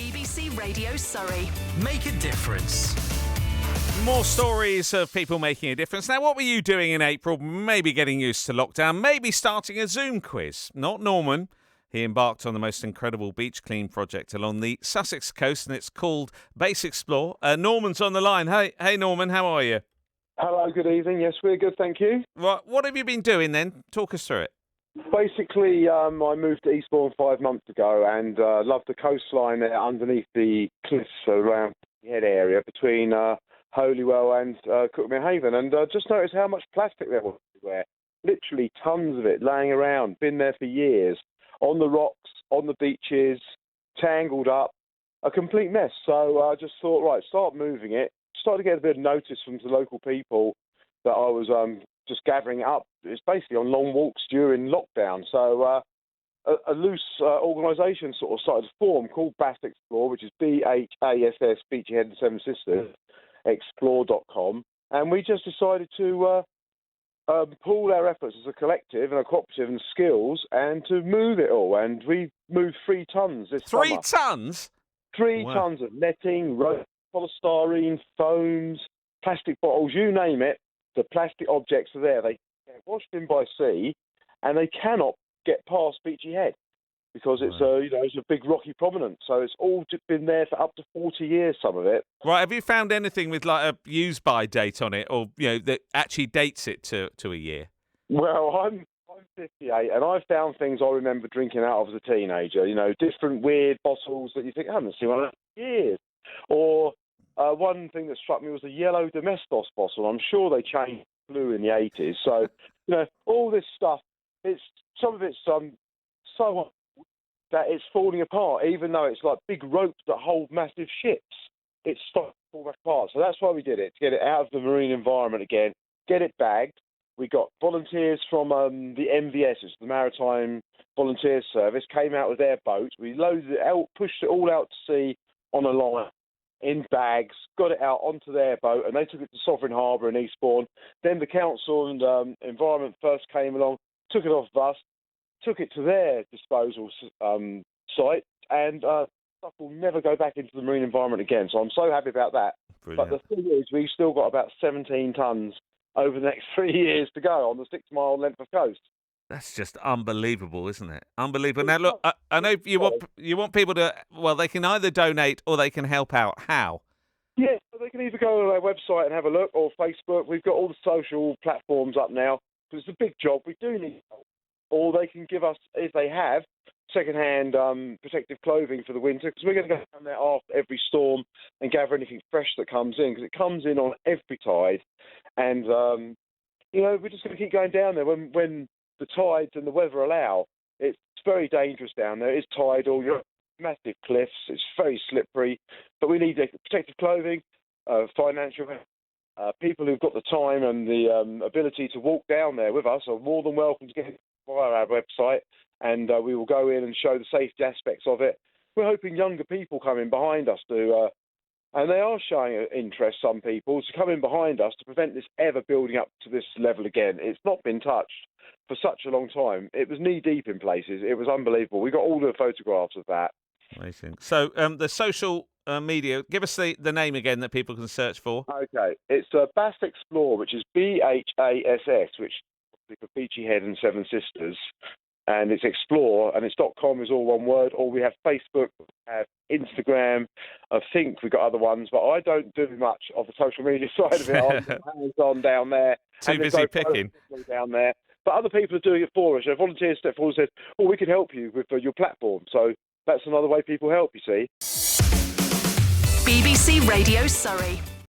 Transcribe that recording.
BBC Radio Surrey. Make a difference. More stories of people making a difference. Now, what were you doing in April? Maybe getting used to lockdown, maybe starting a Zoom quiz. Not Norman. He embarked on the most incredible beach clean project along the Sussex coast, and it's called Base Explore. Norman's on the line. Hey, Norman, how are you? Hello, good evening. Yes, we're good, thank you. Right, what have you been doing then? Talk us through it. Basically, I moved to Eastbourne 5 months ago and loved the coastline there underneath the cliffs around the head area between Holywell and Cookmere Haven, and just noticed how much plastic there was everywhere. Literally tons of it laying around, been there for years, on the rocks, on the beaches, tangled up, a complete mess. So I just thought, right, start moving it. Started to get a bit of notice from the local people that I was just gathering it up. It's basically on long walks during lockdown. So a loose organisation sort of started to form called Bass Explore, which is BHASS, Beachy Head and Seven Sisters, explore.com. And we just decided to pool our efforts as a collective and a cooperative and skills and to move it all. And we moved 3 tons this summer. 3 tons? 3 Wow. tons of netting, rope, polystyrene, foams, plastic bottles, you name it. The plastic objects are there. They get washed in by sea, and they cannot get past Beachy Head because it's it's a big rocky prominence. So it's all been there for up to 40 years. Some of it. Right, have you found anything with like a use by date on it, or that actually dates it to a year? Well, I'm 58, and I've found things I remember drinking out of as a teenager. Different weird bottles that you think I haven't seen one of those in years, or. One thing that struck me was the yellow Domestos bottle. I'm sure they changed blue in the 80s. So, all this stuff, some of it's so old that it's falling apart, even though it's like big ropes that hold massive ships. It's starting to fall back apart. So that's why we did it, to get it out of the marine environment again, get it bagged. We got volunteers from the MVS, it's the Maritime Volunteer Service, came out with their boat. We loaded it out, pushed it all out to sea on a line, in bags, got it out onto their boat, and they took it to Sovereign Harbour in Eastbourne. Then the council and Environment First came along, took it off us, took it to their disposal site, and stuff will never go back into the marine environment again. So I'm so happy about that. Brilliant. But the thing is, we've still got about 17 tonnes over the next 3 years to go on the 6-mile length of coast. That's just unbelievable, isn't it? Unbelievable. Now, look, I know you want people to, well, they can either donate or they can help out. How? Yeah, so they can either go on our website and have a look, or Facebook. We've got all the social platforms up now, because it's a big job. We do need help. Or they can give us, if they have, second-hand protective clothing for the winter, because we're going to go down there after every storm and gather anything fresh that comes in, because it comes in on every tide. And, we're just going to keep going down there when the tides and the weather allow. It's very dangerous down there. It's tidal, massive cliffs, it's very slippery, but we need protective clothing, financial people who've got the time and the ability to walk down there with us are more than welcome to get via our website, and we will go in and show the safety aspects of it. We're hoping younger people come in behind us to and they are showing interest, some people, to come in behind us to prevent this ever building up to this level again. It's not been touched for such a long time. It was knee-deep in places. It was unbelievable. We got all the photographs of that. Amazing. So the social media, give us the name again that people can search for. Okay. It's Bass Explore, which is BHASS, which is for Beachy Head and Seven Sisters. And it's Explore, and it's .com is all one word. Or we have Facebook, we have Instagram. I think we've got other ones, but I don't do much of the social media side of it. I'm hands-on down there. Too busy picking. Down there. But other people are doing it for us. Volunteers step forward and said, we can help you with your platform. So that's another way people help, you see. BBC Radio Surrey.